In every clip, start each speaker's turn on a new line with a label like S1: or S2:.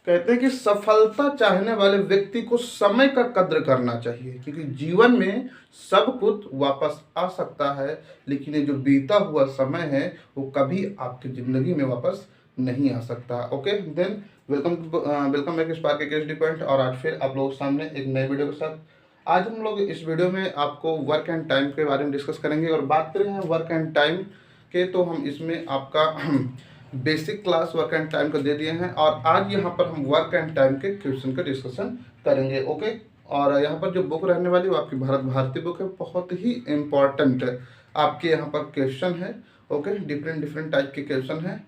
S1: कहते हैं कि सफलता चाहने वाले व्यक्ति को समय का कद्र करना चाहिए, क्योंकि जीवन में सब कुछ वापस आ सकता है, लेकिन ये जो बीता हुआ समय है वो कभी आपकी ज़िंदगी में वापस नहीं आ सकता। Okay then, welcome back Spark Academy point. और आज फिर आप लोगों के सामने एक नए वीडियो के साथ। आज हम लोग इस वीडियो में आपको वर्क एंड टाइम के बारे में डिस्कस करेंगे। और बात करें हैं वर्क एंड टाइम के, तो हम इसमें आपका basic class work and time को दे दिए हैं, और आज यहाँ पर हम वर्क एंड टाइम के क्वेश्चन का डिस्कशन करेंगे। ओके, और यहाँ पर जो बुक रहने वाली वो आपकी भारत भारती बुक है, बहुत ही इम्पॉर्टेंट आपके यहाँ पर क्वेश्चन है। ओके, डिफरेंट टाइप के क्वेश्चन है,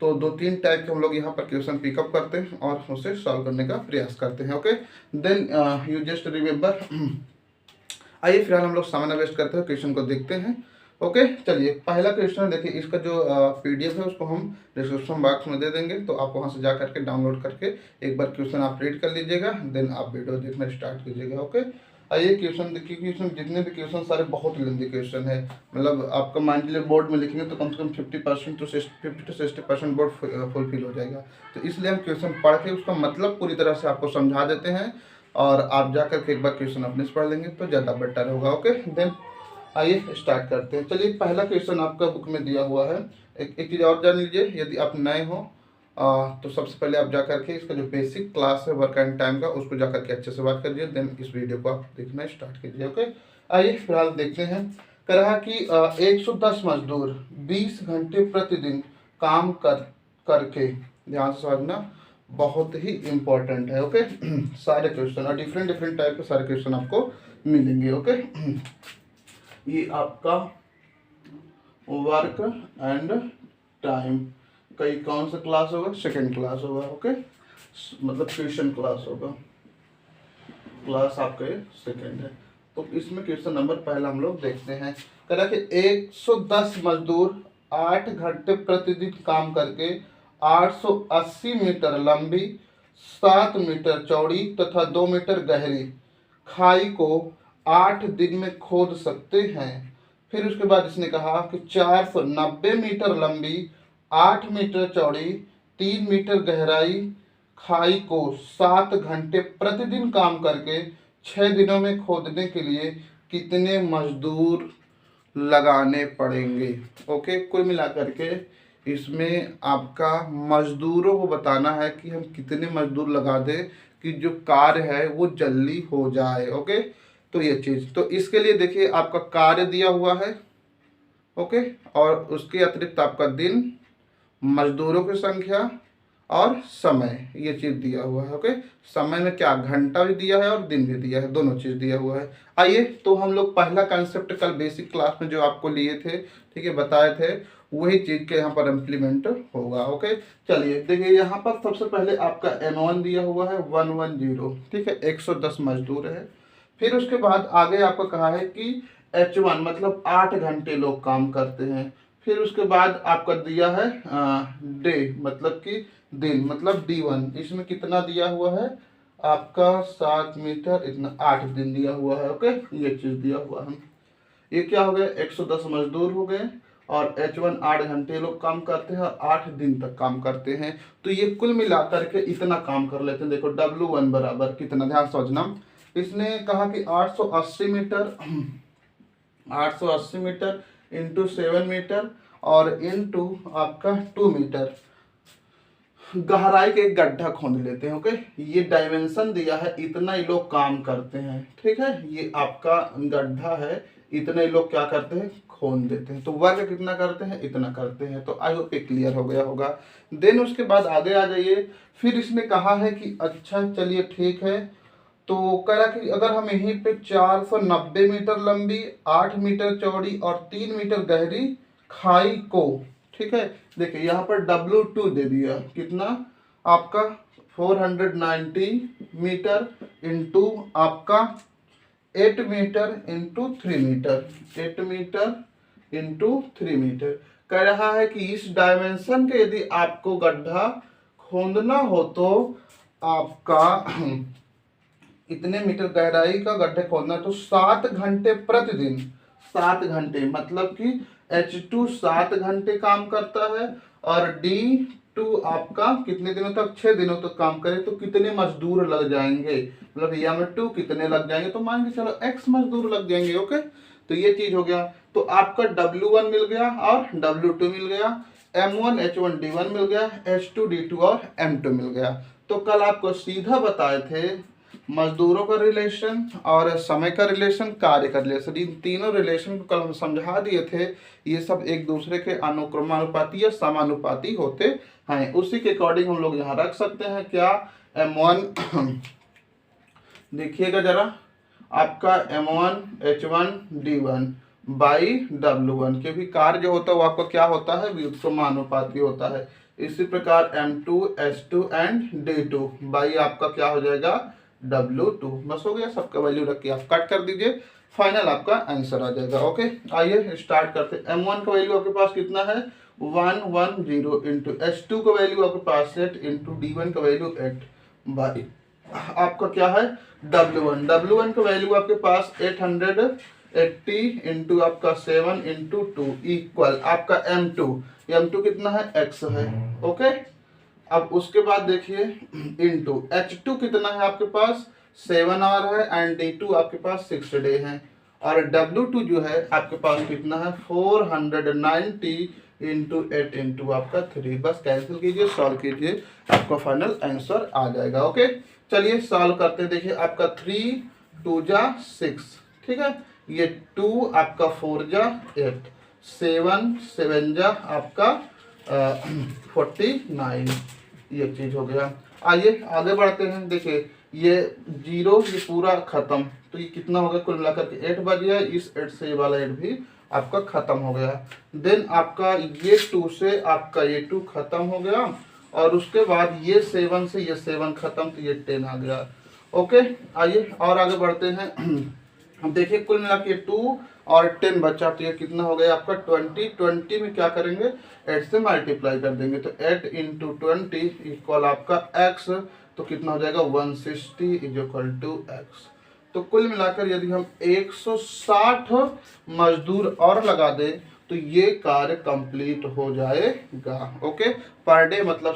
S1: तो 2-3 टाइप के हम लोग यहाँ पर क्वेश्चन पिकअप करते हैं और उसे सॉल्व करने का प्रयास करते हैं। Okay then you just remember. आइए फिलहाल हम लोग समय वेस्ट करते हैं, क्वेश्चन को देखते हैं। ओके चलिए, पहला क्वेश्चन देखिए, इसका जो पीडीएफ है उसको हम डिस्क्रिप्शन बॉक्स में दे देंगे, तो आप वहां से जा करके डाउनलोड करके एक बार क्वेश्चन आप रीड कर लीजिएगा, देन आप वीडियो देखना स्टार्ट कीजिएगा। ओके, आइए क्वेश्चन देखिए। क्वेश्चन जितने भी क्वेश्चन सारे बहुत लेंदी क्वेश्चन है, मतलब आपका मान लीजिए बोर्ड में लिखेंगे तो कम से कम 50% to 60% बोर्ड फुलफिल हो जाएगा। तो इसलिए हम क्वेश्चन पढ़ के उसका मतलब पूरी तरह से आपको समझा देते हैं, और आप जा करके एक बार क्वेश्चन अपने से पढ़ लेंगे तो ज़्यादा बेटर होगा। ओके देन आइए स्टार्ट करते हैं। चलिए, पहला क्वेश्चन आपका बुक में दिया हुआ है। एक चीज़ और जान लीजिए, यदि आप नए हो तो सबसे पहले आप जा करके इसका जो बेसिक क्लास है वर्क एंड टाइम का, उसको जा करके अच्छे से बात करिए, देन इस वीडियो को आप देखना स्टार्ट कीजिए। ओके, आइए फिलहाल देखते हैं। कह रहा कि 110 मजदूर 20 घंटे प्रतिदिन काम करके, ध्यान से समझना, बहुत ही इम्पोर्टेंट है। ओके सारे क्वेश्चन और डिफरेंट टाइप के सारे क्वेश्चन आपको मिलेंगे। ओके, ये आपका वर्क एंड टाइम कई कौन सा क्लास होगा? सेकंड क्लास होगा। ओके, मतलब ट्यूशन क्लास होगा, क्लास आपका सेकंड है। तो इसमें क्वेश्चन नंबर पहला हम लोग देखते हैं। कह रहा कि 110 मजदूर 8 घंटे प्रतिदिन काम करके 880 मीटर लंबी, 7 मीटर चौड़ी तथा 2 मीटर गहरी खाई को 8 दिन में खोद सकते हैं। फिर उसके बाद इसने कहा कि 490 मीटर लंबी, 8 मीटर चौड़ी, 3 मीटर गहराई खाई को 7 घंटे प्रतिदिन काम करके 6 दिनों में खोदने के लिए कितने मजदूर लगाने पड़ेंगे। ओके, कुल मिलाकर के इसमें आपका मजदूरों को बताना है कि हम कितने मजदूर लगा दें कि जो कार्य है वो जल्दी हो जाए। ओके, तो ये चीज़, तो इसके लिए देखिए आपका कार्य दिया हुआ है। ओके, और उसके अतिरिक्त आपका दिन, मजदूरों की संख्या और समय, ये चीज़ दिया हुआ है। ओके, समय में क्या घंटा भी दिया है और दिन भी दिया है, दोनों चीज़ दिया हुआ है। आइए, तो हम लोग पहला कंसेप्ट कल बेसिक क्लास में जो आपको लिए थे, ठीक है, बताए थे, वही चीज़ के यहाँ पर इम्प्लीमेंट होगा। ओके, चलिए देखिए, यहाँ पर सबसे पहले आपका M1 दिया हुआ है 110, ठीक है, 110 मजदूर है। फिर उसके बाद आगे आपको कहा है कि H1 मतलब 8 घंटे लोग काम करते हैं। फिर उसके बाद आपका दिया है डे मतलब कि दिन, मतलब D1, इसमें कितना दिया हुआ है आपका 7 मीटर इतना, 8 दिन दिया हुआ है। ओके, ये चीज़ दिया हुआ है। ये क्या हो गए? 110 मजदूर हो गए, और H1 8 घंटे लोग काम करते हैं और 8 दिन तक काम करते हैं। तो ये कुल मिलाकर के इतना काम कर लेते हैं। देखो W1 बराबर कितना, ध्यान समझना। इसने कहा कि 880 मीटर 880 मीटर इंटू 7 मीटर और इंटू आपका 2 मीटर गहराई के एक गड्ढा खोद लेते हैं। ओके, ये डायमेंशन दिया है, इतना ही लोग काम करते हैं, ठीक है, ये आपका गड्ढा है, इतने ही लोग क्या करते हैं, खोद देते हैं। तो वर्क कितना करते हैं? इतना करते हैं। तो आई होप क्लियर हो गया होगा। देन उसके बाद आगे आ जाइए। फिर इसने कहा है कि अच्छा चलिए ठीक है, तो कह रहा कि अगर हम यहीं पे 490 मीटर लंबी, 8 मीटर चौड़ी और 3 मीटर गहरी खाई को, ठीक है, देखिए यहाँ पर W2 दे दिया, कितना आपका 490 मीटर इंटू आपका 8 metre into 3 metre, 8 metre into 3 metre. कह रहा है कि इस डायमेंशन के यदि आपको गड्ढा खोदना हो तो आपका इतने मीटर गहराई का गड्ढे खोदना, तो 7 घंटे प्रतिदिन, 7 घंटे मतलब कि H2 7 घंटे काम करता है और D टू आपका कितने दिनों तक, 6 दिनों तक काम करे तो कितने मजदूर लग जाएंगे, मतलब M2 कितने लग जाएंगे, तो मान के चलो X मजदूर लग जाएंगे। ओके, तो ये चीज हो गया। तो आपका W1 मिल गया और W2 मिल गया, M1 H1 D1 मिल गया, H2 D2 और M2 मिल गया। तो कल आपको सीधा बताए थे मजदूरों का रिलेशन और समय का रिलेशन, कार्य का रिलेशन, इन तीनों रिलेशन को कल हम समझा दिए थे। ये सब एक दूसरे के अनुक्रमानुपाती या समानुपाती होते हैं। उसी के अकॉर्डिंग हम लोग यहाँ रख सकते हैं क्या, M1 देखिएगा जरा, आपका M1 H1 D1 by W1, क्योंकि कार्य जो होता है वो आपका क्या होता है, व्युत्क्रमानुपाती होता है। इसी प्रकार M2 H2 and D2 by आपका क्या हो जाएगा, W2। बस हो गया, सबका वैल्यू रख के आप कट कर दीजिए, फाइनल आपका आंसर आ जाएगा। ओके, आइए स्टार्ट करते हैं। M1 का वैल्यू आपके पास कितना है, 110 इंटू H2 का वैल्यू आपके पास 8 इंटू D1 का वैल्यू 8 बाई आपका क्या है W1 का वैल्यू आपके पास 880 इंटू आपका 7 इंटू 2 इक्वल आपका M2 कितना है, X है। ओके, अब उसके बाद देखिए इंटू H2 कितना है आपके पास 7 आवर है एंड D2 आपके पास 6 डे है, और W2 जो है आपके पास कितना है 490 इंटू 8 इंटू आपका 3। बस कैंसिल कीजिए, सॉल्व कीजिए, आपका फाइनल आंसर आ जाएगा। ओके, चलिए सॉल्व करते हैं। देखिए आपका 3 2 जा 6, ठीक है, ये 2 आपका 4 जा 8, 7 7 जा आपका 49, ये चीज हो गया। आइए आगे बढ़ते हैं। देखिए ये 0 ये पूरा खत्म, तो ये कितना हो गया, कुल मिलाकर के 8 बच गया, इस 8 से ये वाला 8 भी आपका खत्म हो गया। देन आपका ये 2 से आपका ये 2 खत्म हो गया, और उसके बाद ये 7 से ये 7 खत्म, तो ये 10 आ गया। ओके, आइए और आगे बढ़ते हैं। अब देखिए कुल मिला के 2 और 10 बचा, तो ये कितना हो गया आपका 20 में क्या करेंगे, 8 से मल्टीप्लाई कर देंगे, तो 8 इंटू 20 इक्वल आपका x, तो कितना हो जाएगा 160 इज इक्वल टू x। तो कुल मिलाकर यदि हम 160 मजदूर और लगा दें तो ये कार्य कंप्लीट हो जाएगा। ओके, पर डे मतलब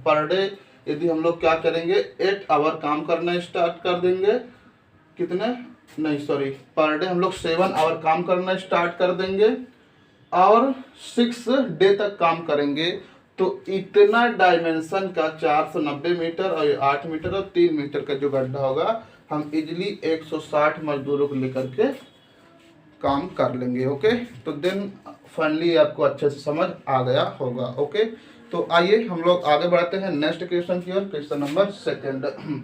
S1: पर डे यदि हम लोग क्या करेंगे 8 आवर काम करना स्टार्ट कर देंगे, कितने नहीं सॉरी, पर डे हम लोग 7 आवर काम करना स्टार्ट कर देंगे और 6 डे तक काम करेंगे, तो इतना डायमेंशन का 490 मीटर और 8 मीटर और 3 मीटर का जो गड्ढा होगा, हम इजिली 160 मजदूरों को लेकर के काम कर लेंगे। ओके, तो देन फाइनली आपको अच्छे से समझ आ गया होगा। ओके, तो आइए हम लोग आगे बढ़ते हैं नेक्स्ट क्वेश्चन की ओर, क्वेश्चन नंबर 2।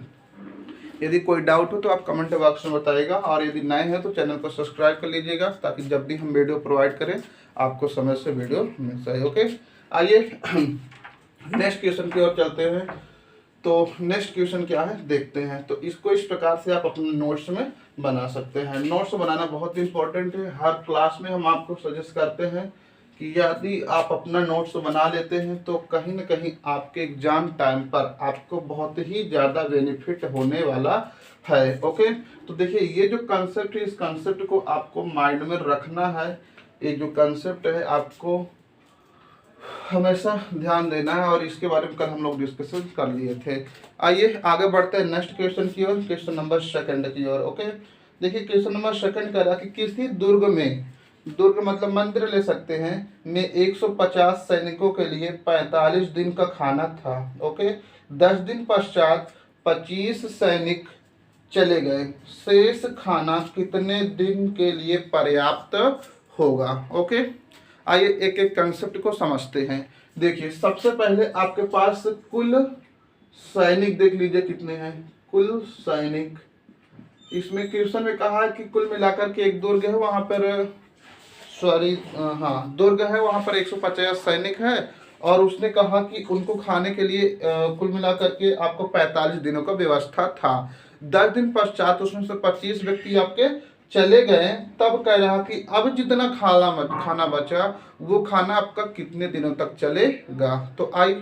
S1: यदि कोई डाउट हो तो आप कमेंट बॉक्स में बताइएगा, और यदि नए हैं तो चैनल को सब्सक्राइब कर लीजिएगा, ताकि जब भी हम वीडियो प्रोवाइड करें आपको समय से वीडियो मिल जाए। ओके, आइए नेक्स्ट क्वेश्चन की ओर चलते हैं। तो नेक्स्ट क्वेश्चन क्या है देखते हैं। तो इसको इस प्रकार से आप अपने नोट्स में बना सकते हैं। नोट्स बनाना बहुत इंपॉर्टेंट है। हर क्लास में हम आपको सजेस्ट करते हैं कि यदि आप अपना नोट्स बना लेते हैं तो कहीं ना कहीं आपके एग्जाम टाइम पर आपको बहुत ही ज़्यादा बेनिफिट होने वाला है। ओके, तो देखिए ये जो कंसेप्ट है, इस कंसेप्ट को आपको माइंड में रखना है। ये जो कंसेप्ट है आपको हमेशा ध्यान देना है, और इसके बारे में कल हम लोग डिस्कशन कर लिए थे। आइए आगे बढ़ते हैं नेक्स्ट क्वेश्चन की ओर, क्वेश्चन नंबर 2 की ओर। ओके, देखिए क्वेश्चन नंबर 2 कह रहा है कि किसी दुर्ग में, दुर्ग मतलब मंदिर ले सकते हैं, में 150 सैनिकों के लिए 45 दिन का खाना था। ओके, 10 दिन पश्चात 25 सैनिक चले गए, शेष खाना कितने दिन के लिए पर्याप्त होगा। ओके, आइए एक एक कंसेप्ट को समझते हैं। देखिए सबसे पहले आपके पास कुल सैनिक देख लीजिए कितने हैं, कुल सैनिक। इसमें क्वेश्चन में कहा है कि कुल मिलाकर के एक दुर्ग है वहां पर, दुर्ग है वहां पर 150 सैनिक है, और उसने कहा कि उनको खाने के लिए कुल मिलाकर के आपको 45 दिनों का व्यवस्था था। 10 दिन पश्चात उसमें से 25 व्यक्ति आपके चले गए, तब कह रहा कि अब जितना खाना बचा वो खाना आपका कितने दिनों तक चलेगा। तो आई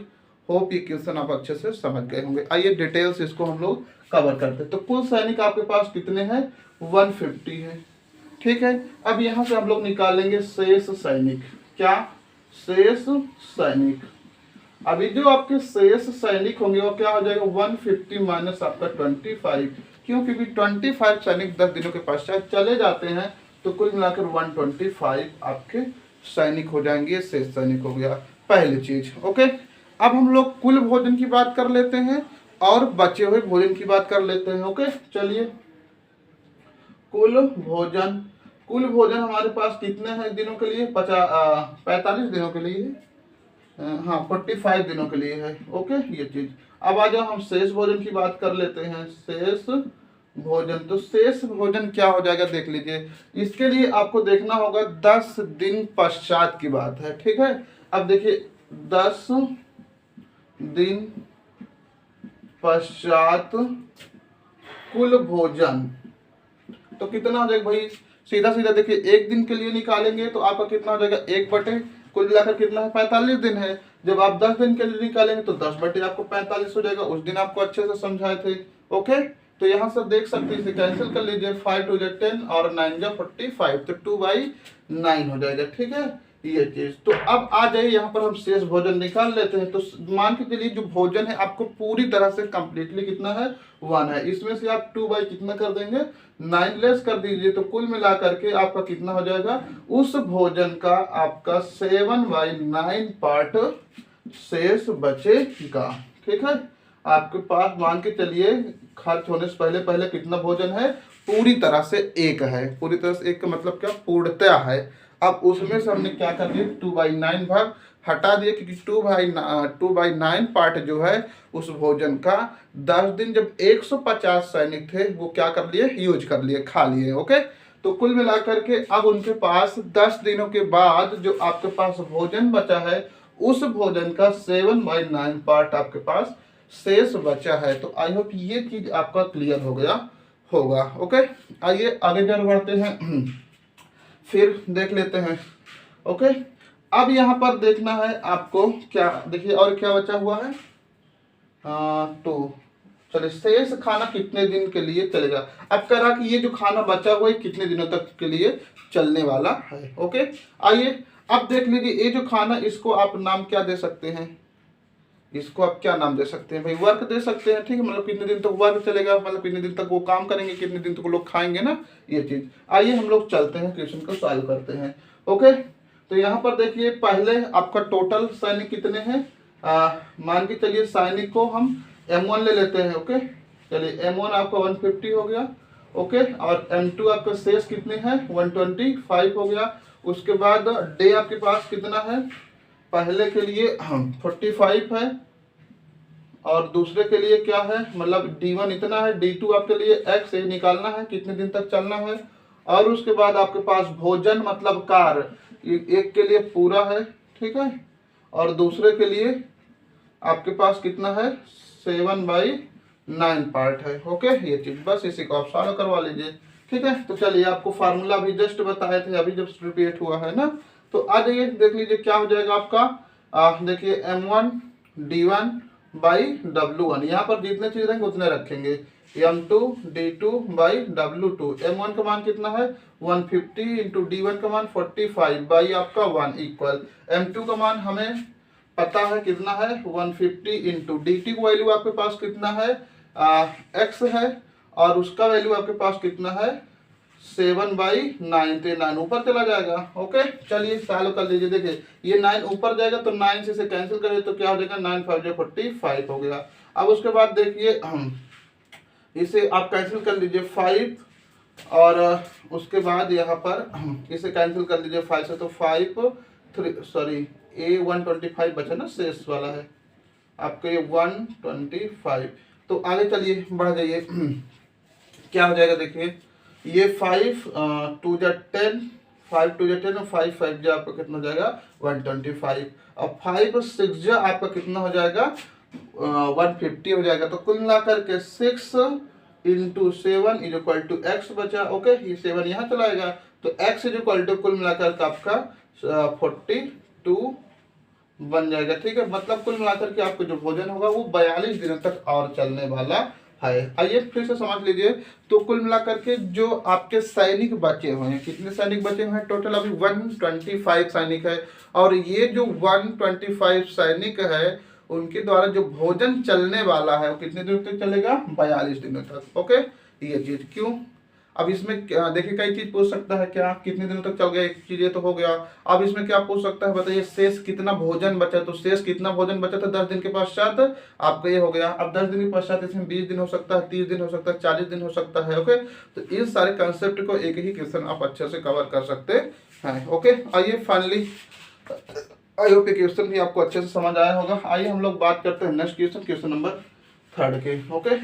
S1: होप ये क्वेश्चन आप अच्छे से समझ गए होंगे। आइए डिटेल्स इसको हम लोग कवर करते हैं। तो कुल सैनिक आपके पास कितने हैं, 150 है, ठीक है। अब यहाँ से हम लोग निकालेंगे शेष सैनिक। क्या, शेष सैनिक। अभी जो आपके शेष सैनिक होंगे वो क्या हो जाएगा 150 माइनस आपका 25, क्यों? क्योंकि 25 सैनिक 10 दिनों के पश्चात चले जाते हैं, तो कुल मिलाकर 125 आपके सैनिक हो जाएंगे, शेष सैनिक हो गया पहली चीज। ओके, अब हम लोग कुल भोजन की बात कर लेते हैं और बचे हुए भोजन की बात कर लेते हैं। ओके, चलिए कुल भोजन, कुल भोजन हमारे पास कितने हैं दिनों के लिए? 45 दिनों के लिए, हाँ 45 दिनों के लिए है। ओके, ये चीज। अब आ जाओ हम शेष भोजन की बात कर लेते हैं। शेष भोजन, तो शेष भोजन क्या हो जाएगा देख लीजिए। इसके लिए आपको देखना होगा 10 दिन पश्चात की बात है, ठीक है। अब देखिए 10 दिन पश्चात कुल भोजन तो कितना हो जाएगा भाई? सीधा सीधा देखिए, एक दिन के लिए निकालेंगे तो आपका कितना हो जाएगा? 1/, कुल मिलाकर कितना है? 45 दिन है। जब आप 10 दिन के लिए निकालेंगे तो 10/, आपको 45 हो जाएगा। उस दिन आपको अच्छे से समझाए थे। ओके, तो यहाँ से देख सकते हैं, इसे कैंसिल कर लीजिए। 5 2 10 और 9 45, तो 2/9 हो जाएगा, ठीक है ये चीज। तो अब आ जाइए यहाँ पर हम शेष भोजन निकाल लेते हैं। तो मान के चलिए जो भोजन है आपको पूरी तरह से कंप्लीटली कितना है? 1 है। इसमें से आप 2 कितना कर देंगे? 9 लेस कर दीजिए, तो कुल मिला करके आपका कितना हो जाएगा? उस भोजन का आपका 7/9 पार्ट शेष बचेगा, ठीक है। आपके पास मान के चलिए खर्च होने से पहले पहले कितना भोजन है? पूरी तरह से 1 है। पूरी तरह से 1 का मतलब क्या? पूर्णतया है। अब उसमें से हमने क्या कर दिया? 2/9 भाग हटा दिए, क्योंकि 2/9 पार्ट जो है उस भोजन का 10 दिन जब 150 सैनिक थे वो क्या कर लिए? यूज कर लिए, खा लिए। ओके, तो कुल मिलाकर के अब उनके पास 10 दिनों के बाद जो आपके पास भोजन बचा है उस भोजन का 7/9 पार्ट आपके पास शेष बचा है। तो आई होप ये चीज आपका क्लियर हो गया होगा। ओके, आइए आगे जर बढ़ते हैं फिर देख लेते हैं। ओके, अब यहाँ पर देखना है आपको, क्या देखिए और क्या बचा हुआ है? तो चलिए, शेष खाना कितने दिन के लिए चलेगा? अब कह रहा कि ये जो खाना बचा हुआ है कितने दिनों तक के लिए चलने वाला है। ओके, आइए अब देख लीजिए, ये जो खाना, इसको आप नाम क्या दे सकते हैं? इसको आप क्या नाम दे सकते हैं भाई? वर्क दे सकते हैं, ठीक है। मतलब कितने दिन तक वर्क चलेगा, मतलब कितने दिन तक वो काम करेंगे, कितने दिन तक वो लोग खाएंगे ना, ये चीज। आइए हम लोग चलते हैं, क्वेश्चन को सॉल्व करते हैं। ओके, तो यहाँ पर देखिए, पहले आपका टोटल सैनिक कितने हैं? मान के चलिए सैनिक को हम M1 ले लेते हैं। ओके, चलिए M1 आपका 150 हो गया। ओके, और M2 आपका शेष कितने हैं? 125 हो गया। उसके बाद डे आपके पास कितना है? पहले के लिए 45 है और दूसरे के लिए क्या है? मतलब D1 इतना है, D2 आपके लिए X है, निकालना है कितने दिन तक चलना है। और उसके बाद आपके पास भोजन मतलब कार, एक के लिए पूरा है, ठीक है, और दूसरे के लिए आपके पास कितना है? 7/9 पार्ट है। ओके, ये चीज बस इसी को आप सॉल्व करवा लीजिए, ठीक है। तो चलिए, आपको फार्मूला भी जस्ट बताए थे, अभी जब रिपीट हुआ है ना। तो आ जाइए देख लीजिए क्या हो जाएगा आपका। देखिए M1 D1 बाई W1, यहाँ पर जितने चीज रहेंगे उतने रखेंगे। M2 D2 by W2, M1 का मान कितना है? 150 इंटू D1 का मान 45 बाई आपका 1 इक्वल M2 का मान हमें पता है कितना है? 150 इंटू DT का वैल्यू आपके पास कितना है? X है, और उसका वैल्यू आपके पास कितना है? 7/9, तो 9 ऊपर चला जाएगा। ओके, चलिए सॉल्व कर लीजिए। देखिए ये 9 ऊपर जाएगा तो 9 से इसे कैंसिल करें तो क्या हो जाएगा? 9 5 45 हो गया। अब उसके बाद देखिए इसे आप कैंसिल कर लीजिए 5, और उसके बाद यहाँ पर इसे कैंसिल कर लीजिए 5 से, तो 5 3 सॉरी A 125 बचा ना, शेष वाला है आपका ये 125। तो आगे चलिए बढ़ जाइए क्या हो जाएगा? देखिए ये 5 2 10, 5 2 10 और 5 5 जो आपका कितना हो जाएगा? 125, और 5 6 जो आपका कितना हो जाएगा? 150 हो जाएगा। तो कुल मिलाकर के 6 into 7 is equal to X बचा। ओके, ये 7 यहाँ चलाएगा, तो x इज इक्वल टू कुल मिलाकर के आपका 42 बन जाएगा, ठीक है। मतलब कुल मिलाकर के आपको जो भोजन होगा वो 42 दिनों तक और चलने वाला है। आइए फिर से समझ लीजिए। तो कुल मिलाकर के जो आपके सैनिक बचे हुए हैं, कितने सैनिक बचे हुए हैं टोटल? अभी 125 सैनिक है। और ये जो 125 सैनिक है उनके द्वारा जो भोजन चलने वाला है वो कितने दिनों तक चलेगा? 42 दिनों तक। ओके, ये चीज क्यों? अब इसमें देखिए कई चीज पूछ सकता है, क्या कितने दिनों तक चल गया, एक चीज ये तो हो गया। अब इसमें क्या पूछ सकता है बताइए, शेष कितना भोजन बचा? तो शेष कितना भोजन बचा था 10 दिन के पश्चात आपका ये हो गया। अब 10 दिन के पश्चात इसमें 20 दिन हो सकता है, 30 दिन हो सकता है, 40 दिन हो सकता है। ओके, तो इस सारे कंसेप्ट को एक ही क्वेश्चन आप अच्छे से कवर कर सकते हैं। ओके, आइए फाइनली आई होप ये क्वेश्चन भी आपको अच्छे से समझ आया होगा। आइए हम लोग बात करते हैं नेक्स्ट क्वेश्चन, क्वेश्चन नंबर 3 के। ओके,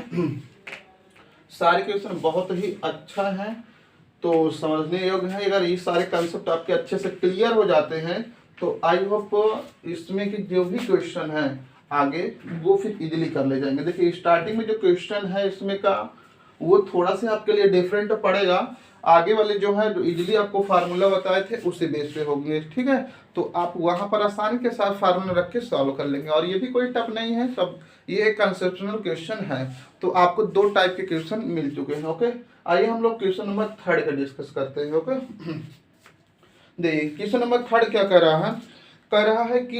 S1: सारे क्वेश्चन बहुत ही अच्छा है, तो समझने योग्य है। अगर ये सारे कंसेप्ट आपके अच्छे से क्लियर हो जाते हैं तो आई होप इसमें की जो भी क्वेश्चन है आगे वो फिर इजीली कर ले जाएंगे। देखिए स्टार्टिंग में जो क्वेश्चन है इसमें का वो थोड़ा सा आपके लिए डिफरेंट पड़ेगा, आगे वाले जो है जो इजीली आपको फार्मूला बताए थे उसी बेस पे होंगे। ठीक है, तो आप वहां पर आसानी के साथ फार्मूला रख के सॉल्व कर लेंगे। और ये भी कोई टफ नहीं है, सब ये एक कंसेप्शनल क्वेश्चन है। तो आपको 2 टाइप के क्वेश्चन मिल चुके हैं। ओके, आइए हम लोग क्वेश्चन नंबर 3 का डिस्कस करते हैं। ओके, देखिए क्वेश्चन नंबर 3 क्या कह रहा है? कह रहा है कि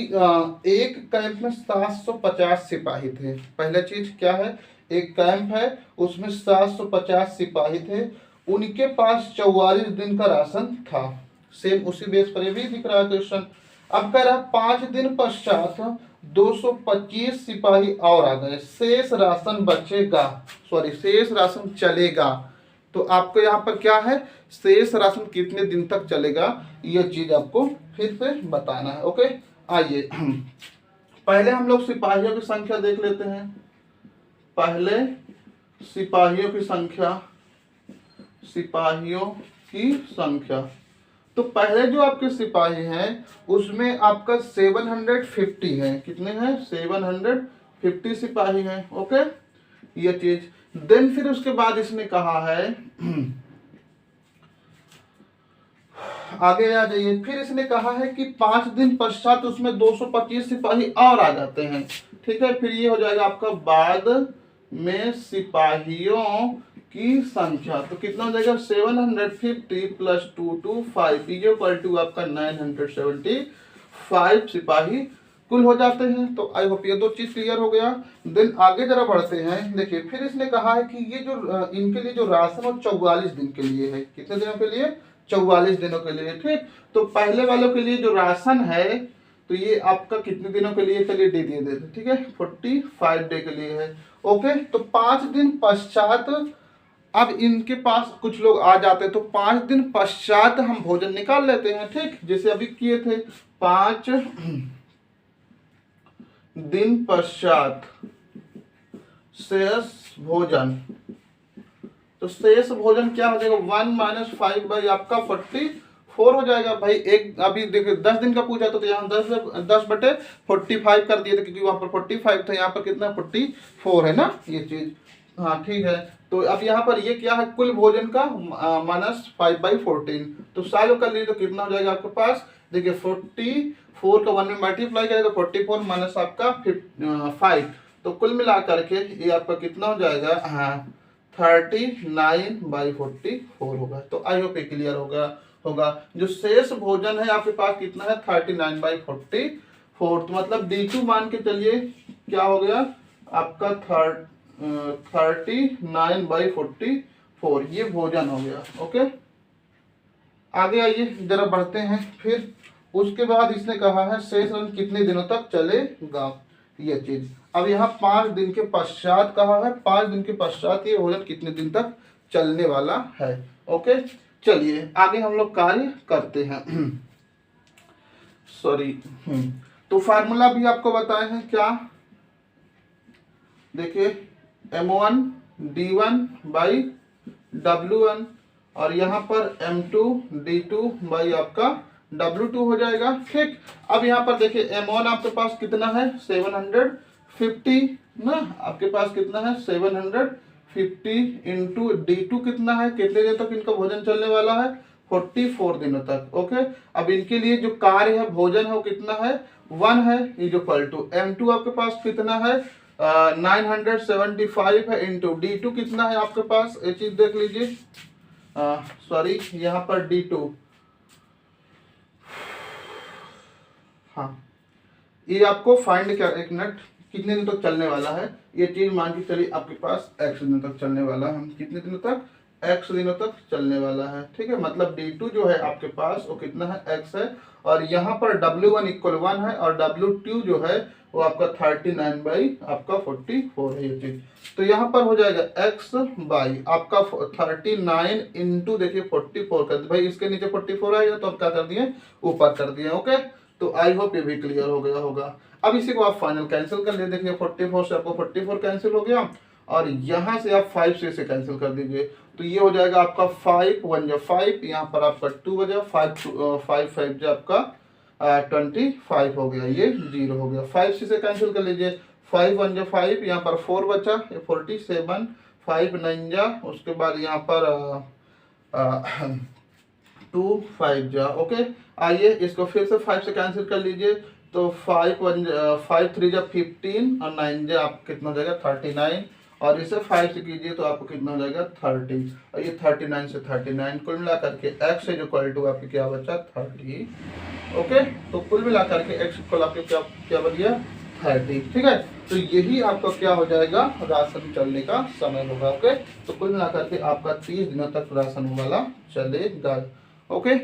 S1: एक कैंप में 750 सिपाही थे। पहला चीज क्या है, एक कैंप है उसमें 750 सिपाही थे, उनके पास 44 दिन का राशन था। सेम उसी बेस पर ये भी दिख रहा है क्वेश्चन। अब कह रहा है 5 दिन पश्चात 225 सिपाही और आ गए, शेष राशन बचेगा, सॉरी शेष राशन चलेगा। तो आपको यहाँ पर क्या है, शेष राशन कितने दिन तक चलेगा ये चीज आपको फिर से बताना है। ओके, आइए पहले हम लोग सिपाहियों की संख्या देख लेते हैं। पहले सिपाहियों की संख्या, सिपाहियों की संख्या, तो पहले जो आपके सिपाही हैं उसमें आपका 750 है। कितने हैं? 750 सिपाही हैं। ओके, ये चीज। देन फिर उसके बाद इसने कहा है आगे आ जाइए, फिर इसने कहा है कि 5 दिन पश्चात उसमें 225 सिपाही और आ जाते हैं। ठीक है, फिर ये हो जाएगा आपका बाद में सिपाहियों की संख्या। तो कितना हो जाएगा? 750 प्लस 225 इक्वल टू आपका 975 सिपाही कुल हो जाते हैं। तो आई होप ये 2 चीज क्लियर हो गया। देन आगे जरा बढ़ते हैं। देखिए फिर इसने कहा है कि ये जो इनके लिए जो राशन वो 44 दिन के लिए है। कितने दिनों के लिए? 44 दिनों के लिए। ठीक, तो पहले वालों के लिए जो राशन है तो ये आपका कितने दिनों के लिए? चलिए दे दिए दे। ठीक है, 45 डे के लिए है। ओके, तो 5 दिन पश्चात अब इनके पास कुछ लोग आ जाते हैं तो 5 दिन पश्चात हम भोजन निकाल लेते हैं। ठीक, जैसे अभी किए थे 5 दिन पश्चात शेष भोजन। तो शेष भोजन क्या हो जाएगा? 1 - 5 बाई आपका 44 हो जाएगा। भाई एक अभी देखिए 10 दिन का पूछा तो यहाँ 10/45 कर दिए थे क्योंकि वहां पर 45 था, यहाँ पर कितना 44 है ना, ये चीज। हाँ ठीक है, तो अब यहाँ पर ये क्या है? कुल भोजन का -5/14। तो सालों कर लीजिए तो कितना हो जाएगा आपके पास? देखिए 44 का 1 में मल्टीप्लाई करें तो 44 माइनस आपका 5, तो कुल मिला करके ये आपका कितना हो जाएगा? हाँ 39/44 होगा। तो आई होप क्लियर होगा। जो शेष भोजन है आपके पास कितना है? 39/44। तो मतलब D2 मान के चलिए क्या हो गया आपका 39/44 ये भोजन हो गया। ओके, आगे आइए जरा बढ़ते हैं। फिर उसके बाद इसने कहा है शेष राशन कितने दिनों तक चलेगा, ये चीज। अब यहाँ 5 दिन के पश्चात कहा है, 5 दिन के पश्चात ये भोजन कितने दिन तक चलने वाला है। ओके, चलिए आगे हम लोग कार्य करते हैं। सॉरी, तो फार्मूला भी आपको बताए हैं क्या? देखिए M1 D1 बाई W1 और यहाँ पर M2 D2 बाई आपका W2 हो जाएगा। ठीक, अब यहाँ पर देखिए M1 आपके पास कितना है? 750 ना, आपके पास कितना है? 750 इंटू D2 कितना है? कितने दिन तक इनका भोजन चलने वाला है? 44 दिनों तक। ओके, अब इनके लिए जो कार्य है भोजन है वो कितना है? 1 है इक्वल टू M2 आपके पास कितना है? 975 है इंटू D2 कितना है आपके पास, ये चीज देख लीजिए। सॉरी, यहाँ पर D2, हाँ ये आपको फाइंड क्या, एक मिनट, कितने दिन तक चलने वाला है ये चीज मान के चलिए आपके पास x दिनों तक चलने वाला है। हम कितने दिनों तक, x दिनों तक चलने वाला है, ठीक है। मतलब D2 जो है आपके पास वो कितना है, x है, और यहाँ पर W1 इक्वल 1 है, और W2 जो है वो आपका 39 बाई आपका 44 है ये चीज। तो यहाँ पर हो जाएगा x बाई आपका 39 इंटू देखिए 44 कर, भाई इसके नीचे 44 आएगा तो आप क्या कर दिए, ऊपर कर दिए। ओके, तो आई होप ये भी क्लियर हो गया होगा। अब इसी को आप फाइनल कैंसिल कर लिए, देखिए 44 से आपको 44 कैंसिल हो गया, और यहाँ से आप 5 से इसे कैंसिल कर दीजिए, तो ये हो जाएगा आपका 5 1 जा 5, यहाँ पर आपका 2 बजा 5 5 जा आपका 25 हो गया, ये 0 हो गया। 5 से कैंसिल कर लीजिए, 5 1 जा 5, यहाँ पर 4 बचा, 47, 5 9 जा, उसके बाद यहाँ पर 2 5 जा। ओके, आइए इसको फिर से 5 से कैंसिल कर लीजिए, तो 5 3 जा 15, और 9 जा आप कितना हो जाएगा 39, और इसे 5 से कीजिए तो आपको कितना हो जाएगा 30, और ये 39 से 39 कुल मिला करके x से जो इक्वल टू आपके क्या बचा 30। ओके, तो कुल मिला करके x इक्वल आपके क्या क्या बन गया 30, ठीक है। तो यही आपका क्या हो जाएगा, राशन चलने का समय होगा। ओके, तो कुल मिला करके आपका 30 दिनों तक राशन वाला चलेगा। ओके,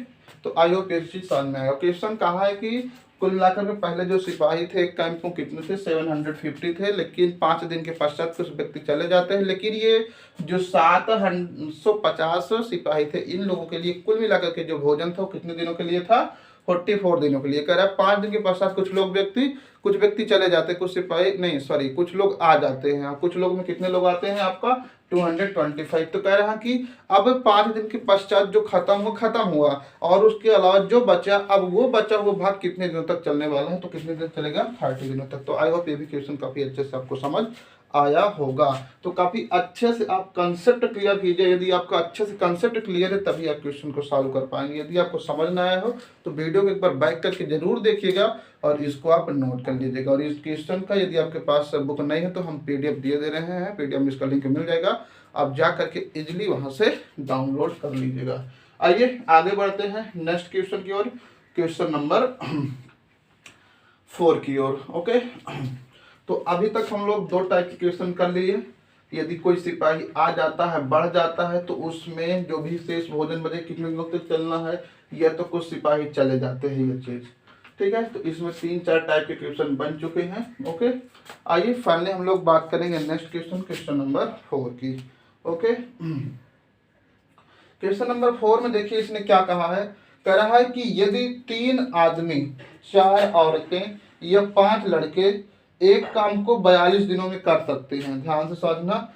S1: तो आई होप ये चीज समझ में आएगा। क्वेश्चन कहा है कि कुल मिलाकर के पहले जो सिपाही थे कैंप में कितने थे, 750 थे, लेकिन 5 दिन के पश्चात कुछ व्यक्ति चले जाते हैं, लेकिन ये जो 750 सिपाही थे इन लोगों के लिए कुल मिलाकर के जो भोजन था वो कितने दिनों के लिए था, 44 दिनों के लिए। कह रहा है 5 दिन के पश्चात कुछ व्यक्ति चले जाते हैं, कुछ सिपाही नहीं सॉरी कुछ लोग आ जाते हैं, कुछ लोग में कितने लोग आते हैं आपका 225। तो कह रहा है कि अब 5 दिन के पश्चात जो खत्म हुआ, और उसके अलावा जो बचा, अब वो बचा वो भाग कितने दिनों तक चलने वाला है, तो कितने दिन चलेगा 30 दिनों तक। तो आई होप ये भी क्वेश्चन काफी अच्छे से आपको समझ आया होगा। तो काफी अच्छे से आप कंसेप्ट क्लियर कीजिए, यदि आपका अच्छे से कंसेप्ट क्लियर है तभी आप क्वेश्चन को सॉल्व कर पाएंगे। यदि आपको समझ ना आया हो तो वीडियो को एक बार बैक करके जरूर देखिएगा और इसको आप नोट कर लीजिएगा। और इस क्वेश्चन का यदि आपके पास बुक नहीं है तो हम PDF दे रहे हैं, PDF में इसका लिंक मिल जाएगा, आप जा करके इजिली वहां से डाउनलोड कर लीजिएगा। आइए आगे बढ़ते हैं नेक्स्ट क्वेश्चन की ओर, क्वेश्चन नंबर 4 की ओर। ओके, तो अभी तक हम लोग 2 टाइप के क्वेश्चन कर लिए। यदि कोई सिपाही आ जाता है, बढ़ जाता है, तो उसमें जो भी शेष भोजन बचे कितने दिनों तक चलना है, या तो कुछ सिपाही चले जाते हैं, ये चीज ठीक है। तो इसमें 3-4 टाइप के क्वेश्चन बन चुके हैं। ओके, आइए फाइनली हम लोग बात करेंगे नेक्स्ट क्वेश्चन, क्वेश्चन नंबर 4 की। ओके, क्वेश्चन नंबर 4 में देखिए इसने क्या कहा है, कह रहा है कि यदि 3 आदमी, 4 औरतें या 5 लड़के एक काम को 42 दिनों में कर सकते हैं, ध्यान से समझना,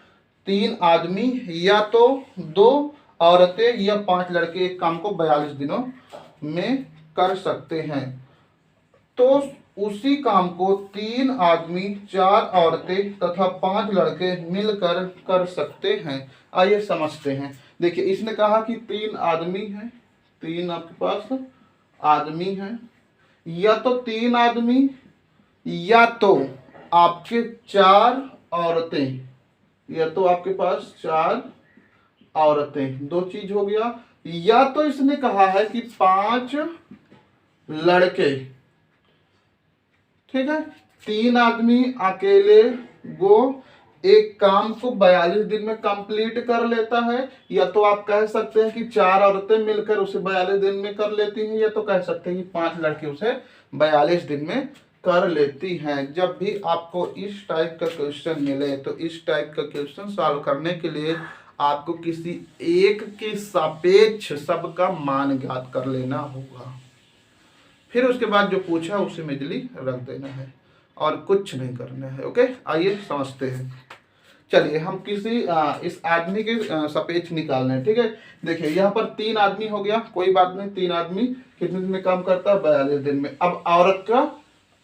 S1: 3 आदमी या तो 2 औरतें या 5 लड़के एक काम को 42 दिनों में कर सकते हैं, तो उसी काम को 3 आदमी, 4 औरतें तथा 5 लड़के मिलकर कर सकते हैं। आइए समझते हैं। देखिए इसने कहा कि 3 आदमी हैं, 3 आपके पास आदमी हैं, या तो 3 आदमी या तो आपके 4 औरतें, या तो आपके पास 4 औरतें, 2 चीज हो गया, या तो इसने कहा है कि 5 लड़के, ठीक है। 3 आदमी अकेले वो एक काम को 42 दिन में कंप्लीट कर लेता है, या तो आप कह सकते हैं कि 4 औरतें मिलकर उसे 42 दिन में कर लेती हैं, या तो कह सकते हैं कि 5 लड़के उसे 42 दिन में कर लेती हैं। जब भी आपको इस टाइप का क्वेश्चन मिले तो इस टाइप का क्वेश्चन सॉल्व करने के लिए आपको किसी एक के सापेक्ष सबका मान ज्ञात कर लेना होगा, फिर उसके बाद जो पूछा उसे इमीडिएटली रख देना है और कुछ नहीं करना है। ओके, आइए समझते हैं। चलिए हम किसी इस आदमी के सापेक्ष निकालना है, ठीक है। देखिए यहाँ पर 3 आदमी हो गया, कोई बात नहीं, 3 आदमी कितने दिन में काम करता है 42 दिन में। अब औरत का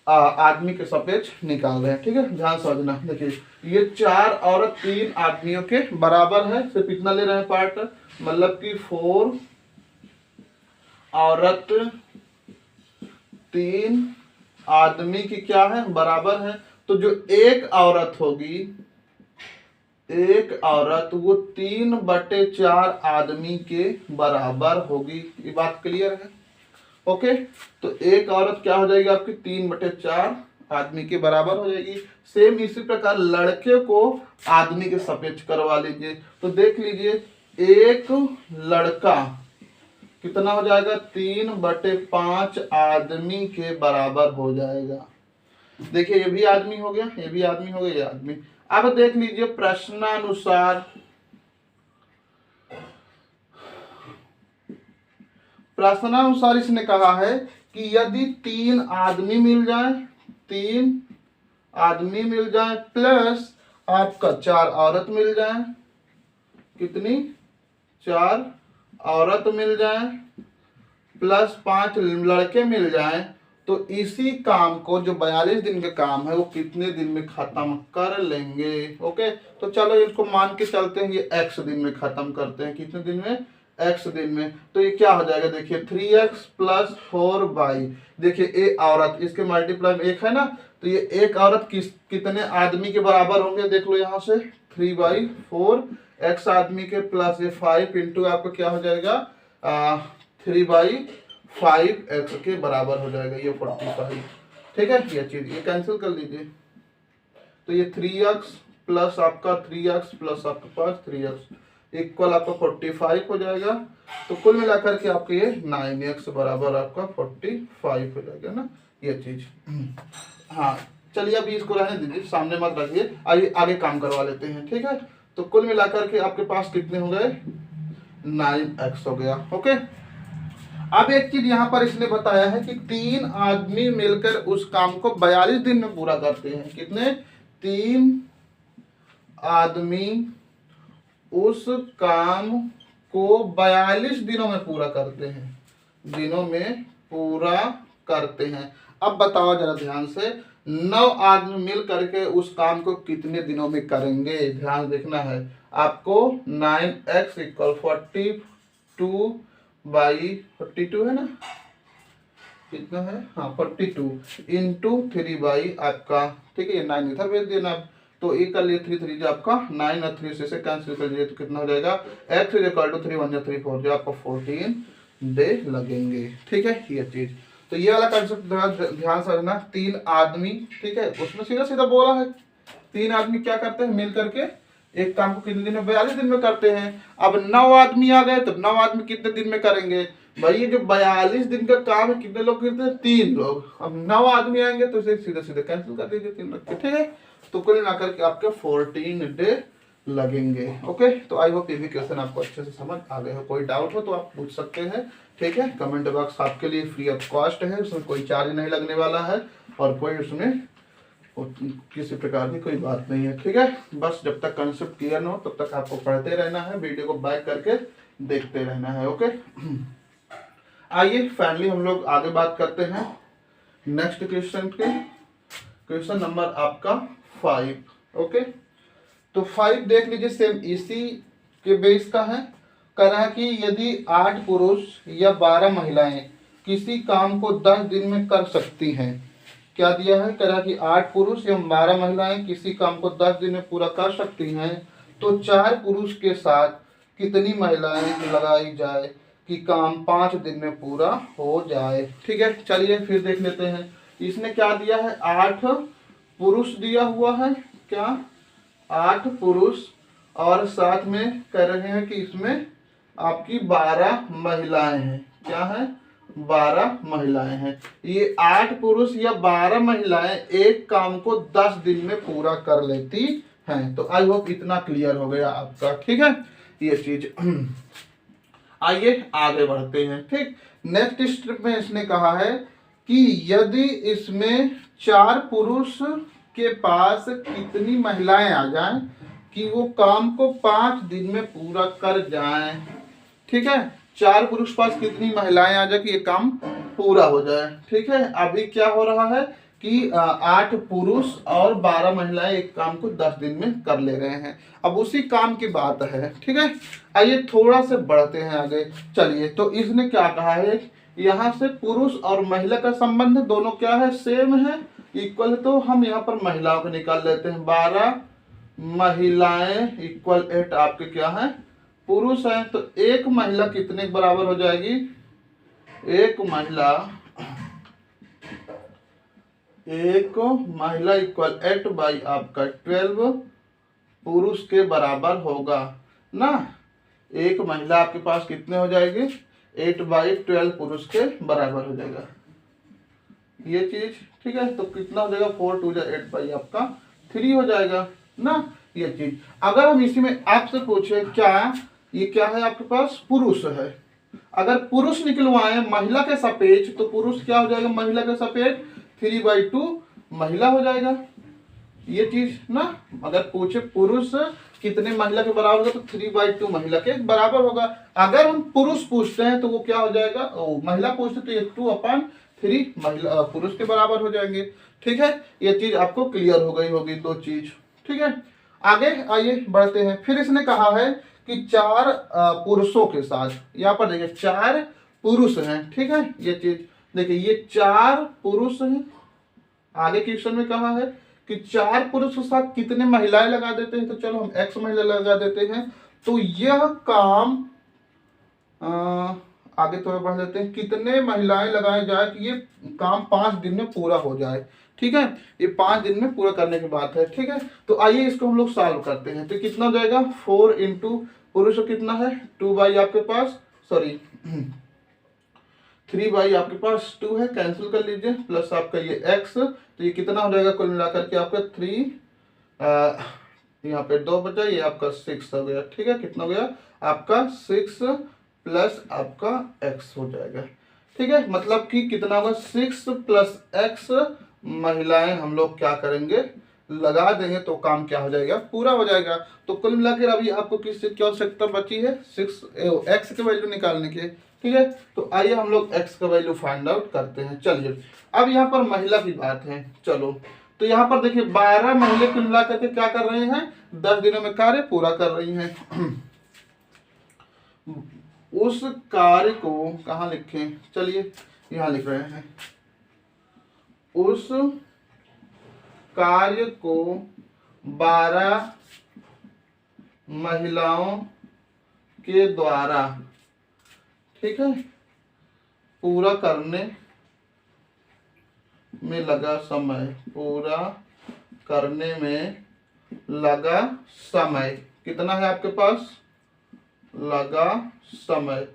S1: आदमी के सापेक्ष निकाल रहे हैं, ठीक है, ध्यान समझना। देखिए ये 4 औरत 3 आदमियों के बराबर है, सिर्फ इतना ले रहे हैं पार्ट, मतलब कि 4 औरत 3 आदमी की क्या है बराबर है, तो जो एक औरत होगी, एक औरत वो 3/4 आदमी के बराबर होगी। ये बात क्लियर है? ओके, तो एक औरत क्या हो जाएगी आपकी 3/4 आदमी के बराबर हो जाएगी। सेम इसी प्रकार लड़के को आदमी के सापेक्ष करवा लीजिए। तो देख लीजिए, एक लड़का कितना हो जाएगा, 3/5 आदमी के बराबर हो जाएगा। देखिए ये भी आदमी हो गया, ये भी आदमी हो गया, ये आदमी। अब देख लीजिए प्रश्नानुसार इसने कहा है कि यदि 3 आदमी मिल जाए प्लस आपका 4 औरत मिल जाए, कितनी, 4 औरत मिल जाए प्लस 5 लड़के मिल जाए, तो इसी काम को, जो 42 दिन का काम है, वो कितने दिन में खत्म कर लेंगे। ओके, तो चलो इसको मान के चलते हैं, ये x दिन में खत्म करते हैं। कितने दिन में, x दिन में। तो ये क्या हो जाएगा, देखिए 3x + 4y। देखिए ए औरत, इसके मल्टीप्लाई में 1 है ना, तो ये एक औरत कितने आदमी के बराबर होंगे, देख लो यहाँ से 3/4 x आदमी के प्लस ये 5 इंटू आपका क्या हो जाएगा 3/5 x के बराबर हो जाएगा, ये 45। ठीक है, ये चीज ये कैंसिल कर लीजिए। तो ये 3x प्लस आपका 3x प्लस आपके पास 3x इक्वल आपका 45 हो जाएगा। तो कुल मिलाकर के आपके ये 9x बराबर आपका 45 हो जाएगा ना, ये चीज। हाँ चलिए अभी इसको रहने दीजिए, सामने मत रखिए, आइए आगे काम करवा लेते हैं। ठीक है, तो कुल मिलाकर के आपके पास कितने हो गए, 9x हो गया। ओके, अब एक चीज यहाँ पर इसने बताया है कि 3 आदमी मिलकर उस काम को 42 दिन में पूरा करते हैं। कितने, 3 आदमी उस काम को 42 दिनों में पूरा करते हैं, दिनों में पूरा करते हैं। अब बताओ जरा ध्यान से, 9 आदमी मिल करके उस काम को कितने दिनों में करेंगे, ध्यान देखना है आपको। 9x = 42/42 है ना, कितना है, हाँ 42 इंटू 3 आपका, ठीक है, ये 9 इधर भेज देना। तो ये कर लिए 3 आपका 9 और 3 से कैंसिल कर दीजिए, तो कितना हो जाएगा, x = 3 1 3 4 जो आपको 14 डे लगेंगे। ठीक है, ये चीज। तो ये वाला कंसेप्ट ध्यान से रखना, 3 आदमी, ठीक है, उसमें सीधा सीधा बोला है 3 आदमी क्या करते हैं, मिल करके एक काम को कितने दिन में, 42 दिन में करते हैं। अब 9 आदमी आ गए, तो 9 आदमी कितने दिन में करेंगे भाई, ये जो 42 दिन का काम है कितने लोग करते हैं, 3 लोग। अब 9 आदमी आएंगे तो इसे सीधे सीधे कैंसिल कर दीजिए 3 रख के। ठीक है, तो कुल मिलाकर के आपके 14 डे लगेंगे। ओके, तो आई होप ये भी क्वेश्चन आपको अच्छे से समझ आ गए हो। कोई डाउट हो तो आप पूछ सकते हैं। ठीक है, कमेंट बॉक्स आपके लिए फ्री ऑफ कॉस्ट है, उसमें कोई चार्ज नहीं लगने वाला है और कोई उसमें किसी प्रकार की कोई बात नहीं है। ठीक है, बस जब तक कंसेप्ट क्लियर ना हो तब तक आपको पढ़ते रहना है, वीडियो को बैक करके देखते रहना है। ओके, आइए फाइनली हम लोग आगे बात करते हैं नेक्स्ट क्वेश्चन के। क्वेश्चन नंबर आपका 5। ओके, तो 5 देख लीजिए, सेम इसी के बेस का है। कह रहा है कि यदि 8 पुरुष या 12 महिलाएं किसी काम को 10 दिन में कर सकती हैं, क्या दिया है, कह रहा है कि 8 पुरुष या 12 महिलाएं किसी काम को 10 दिन में पूरा कर सकती हैं, तो 4 पुरुष के साथ कितनी महिलाएं लगाई जाए कि काम 5 दिन में पूरा हो जाए। ठीक है, चलिए फिर देख लेते हैं। इसने क्या दिया है, 8 पुरुष दिया हुआ है, क्या 8 पुरुष, और साथ में कह रहे हैं कि इसमें आपकी 12 महिलाएं हैं। क्या है, 12 महिलाएं हैं। ये 8 पुरुष या 12 महिलाएं एक काम को 10 दिन में पूरा कर लेती हैं। तो आई होप इतना क्लियर हो गया आपका। ठीक है, ये चीज। आइए आगे बढ़ते हैं। ठीक, नेक्स्ट स्टेप में इसने कहा है कि यदि इसमें 4 पुरुष के पास कितनी महिलाएं आ जाएं कि वो काम को 5 दिन में पूरा कर जाएं। ठीक है, 4 पुरुष पास कितनी महिलाएं आ जाए कि ये काम पूरा हो जाए। ठीक है, अभी क्या हो रहा है कि 8 पुरुष और 12 महिलाएं एक काम को 10 दिन में कर ले रहे हैं। अब उसी काम की बात है। ठीक है, आइए थोड़ा से बढ़ते हैं आगे। चलिए, तो इसने क्या कहा है, यहाँ से पुरुष और महिला का संबंध दोनों क्या है, सेम है, इक्वल। तो हम यहाँ पर महिलाओं को निकाल लेते हैं। 12 महिलाएं इक्वल 8 आपके क्या है, पुरुष है। तो एक महिला कितने के बराबर हो जाएगी, एक महिला इक्वल 8 बाई आपका 12 पुरुष के बराबर होगा ना। एक महिला आपके पास कितने हो जाएगी, 8 बाई 12 पुरुष के बराबर हो जाएगा ये चीज, ठीक है। तो कितना हो जाएगा, 4 2 8 बाई आपका 3 हो जाएगा ना ये चीज। अगर हम इसी में आपसे पूछे क्या ये क्या है आपके पास, पुरुष है, अगर पुरुष निकलवाए महिला के सापेक्ष तो पुरुष क्या हो जाएगा, महिला के सापेक्ष 3/2 महिला हो जाएगा ये चीज ना। अगर पूछे पुरुष कितने महिला के बराबर होगा तो 3/2 महिला के बराबर होगा। अगर हम पुरुष पूछते हैं तो वो क्या हो जाएगा, महिला पूछते तो ये 2/3 महिला पुरुष के बराबर हो जाएंगे, ठीक है। ये चीज आपको क्लियर हो गई होगी, दो चीज, ठीक है। आगे आइए बढ़ते हैं। फिर इसने कहा है कि 4 पुरुषों के साथ, यहाँ पर देखिए 4 पुरुष हैं, ठीक है। ये चीज देखिए ये 4 पुरुष हैं। आगे क्वेश्चन में कहा है कि 4 पुरुष के साथ कितने महिलाएं लगा देते हैं, तो चलो हम x महिला लगा देते हैं। तो यह काम आगे थोड़ा बढ़ देते हैं, कितने महिलाएं लगाए जाए कि ये काम 5 दिन में पूरा हो जाए, ठीक है। ये 5 दिन में पूरा करने की बात है, ठीक है। तो आइए इसको हम लोग सॉल्व करते हैं। तो कितना हो जाएगा, 4 इंटू पुरुष कितना है 2 बाई आपके पास 3 बाई आपके पास 2 है, कैंसिल कर लीजिए, प्लस आपका ये x, तो ये कितना हो जाएगा कुल मिलाकर के आपका 3 यहाँ पे 2 बचा, ये आपका 6 हो गया, ठीक है। कितना हो गया आपका 6 प्लस आपका x हो जाएगा, ठीक है। मतलब कि कितना होगा 6 प्लस x महिलाएं हम लोग क्या करेंगे, लगा देंगे, तो काम क्या हो जाएगा, पूरा हो जाएगा। तो कुल मिलाकर अभी आपको किस चीज की आवश्यकता बची है, x के वैल्यू निकालने की, ठीक है। तो आइए हम लोग x का वैल्यू फाइंड आउट करते हैं। चलिए अब यहाँ पर महिला की बात है, चलो। तो यहाँ पर देखिए 12 महिला कुल मिला करके क्या कर रहे हैं, 10 दिनों में कार्य पूरा कर रही हैं। उस कार्य को कहाँ लिखें, चलिए यहाँ लिख रहे हैं, उस कार्य को 12 महिलाओं के द्वारा, ठीक है, पूरा करने में लगा समय, पूरा करने में लगा समय कितना है आपके पास, लगा समय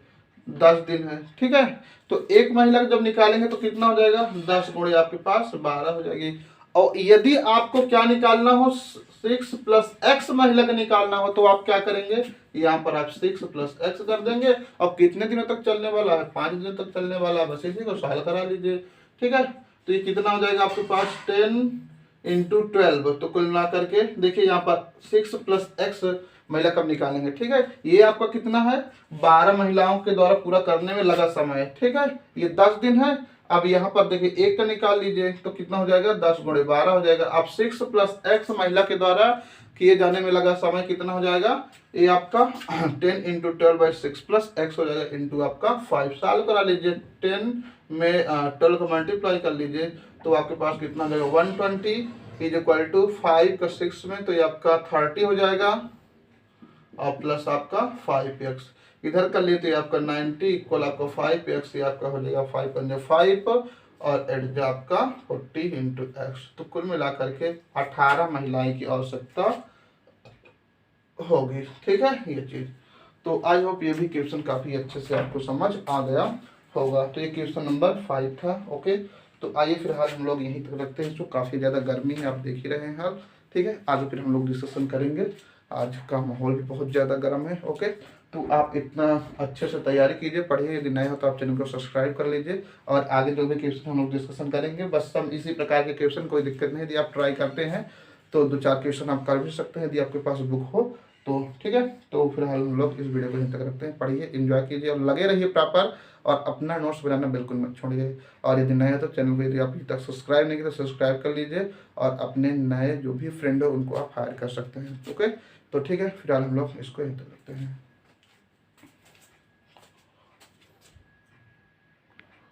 S1: 10 दिन है, ठीक है। तो एक महिला जब निकालेंगे तो कितना हो जाएगा, 10 गुणे आपके पास 12 हो जाएगी। और यदि आपको क्या निकालना हो, 6 प्लस x महिला का निकालना हो, तो आप क्या करेंगे, यहाँ पर आप 6 प्लस x कर देंगे। और कितने दिनों तक चलने वाला है, 5 दिनों तक चलने वाला है, बस इसी को सॉल्व करा लीजिए, ठीक है। तो ये कितना हो जाएगा आपके पास 10 इंटू 12, तो कुल मिला करके देखिए यहाँ पर 6 प्लस x महिला कब निकालेंगे, ठीक है। ये आपका कितना है, 12 महिलाओं के द्वारा पूरा करने में लगा समय, ठीक है। ये 10 दिन है। अब यहाँ पर देखिए एक का निकाल लीजिए, तो कितना हो जाएगा, 10 गुणे 12 हो जाएगा। अब 6 प्लस x महिला के द्वारा किए जाने में लगा समय कितना हो जाएगा, ये आपका 10 इंटू 12/6 प्लस x हो जाएगा इंटू आपका 5, सॉल्व करा लीजिए। 10 में 12 को मल्टीप्लाई कर लीजिए, तो आपके पास कितना हो जाएगा, 120 इज इक्वल टू 5 का 6 में, तो ये आपका 30 हो जाएगा, और प्लस आपका 5x इधर कर लिए, तो ये आपका 90 इक्वल आपका 5x, ये आपका हो जाएगा 5 और एड आपका 40 इंटू एक्स। तो कुल मिला करके 18 महिलाएं की आवश्यकता होगी, ठीक है ये चीज। तो आई होप ये भी क्वेश्चन काफी अच्छे से आपको समझ आ गया होगा। तो ये क्वेश्चन नंबर 5 था, ओके। तो आइए फिलहाल हम लोग यहीं तक रखते हैं, जो काफ़ी ज़्यादा गर्मी है आप देख ही रहे हैं हाल, ठीक है। आगे फिर हम लोग डिस्कशन करेंगे, आज का माहौल भी बहुत ज़्यादा गर्म है, ओके। तो आप इतना अच्छे से तैयारी कीजिए, पढ़िए। यदि नए हो तो आप चैनल को सब्सक्राइब कर लीजिए, और आगे जो भी क्वेश्चन हम लोग डिस्कशन करेंगे, बस हम इसी प्रकार के क्वेश्चन, कोई दिक्कत नहीं। यदि आप ट्राई करते हैं तो 2-4 क्वेश्चन आप कर भी सकते हैं, यदि आपके पास बुक हो तो, ठीक है। तो फिलहाल हम लोग इस वीडियो को यहीं तक रखते हैं। पढ़िए, एंजॉय कीजिए और लगे रहिए प्रॉपर, और अपना नोट्स बनाना बिल्कुल मत छोड़िए। और यदि नए हो तो चैनल को यदि आप अभी तक सब्सक्राइब नहीं किया तो सब्सक्राइब कर लीजिए, और अपने नए जो भी फ्रेंड हो उनको आप हायर कर सकते हैं, ओके। तो ठीक है, फिलहाल हम लोग इसको यहीं तक रखते हैं।